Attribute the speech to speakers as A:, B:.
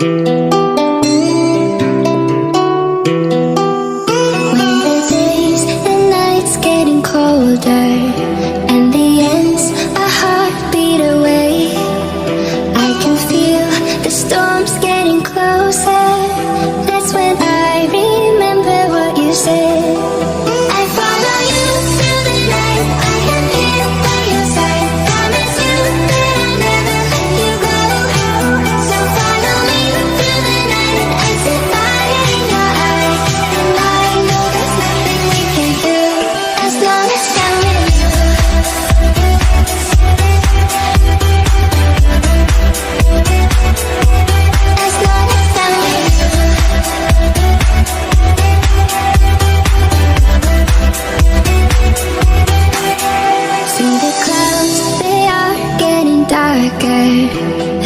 A: the days and nights getting colder and the ends a heartbeat away, I can feel the storms getting closer. That's when I remember what you said. I follow you through the night, I am here by your side. Promise you that I'll never let you go. So follow me through the night, I see fire in your eyes, and I know there's nothing we can do as long as I'm with you. As long as I'm with you. See the clouds, they are getting darker.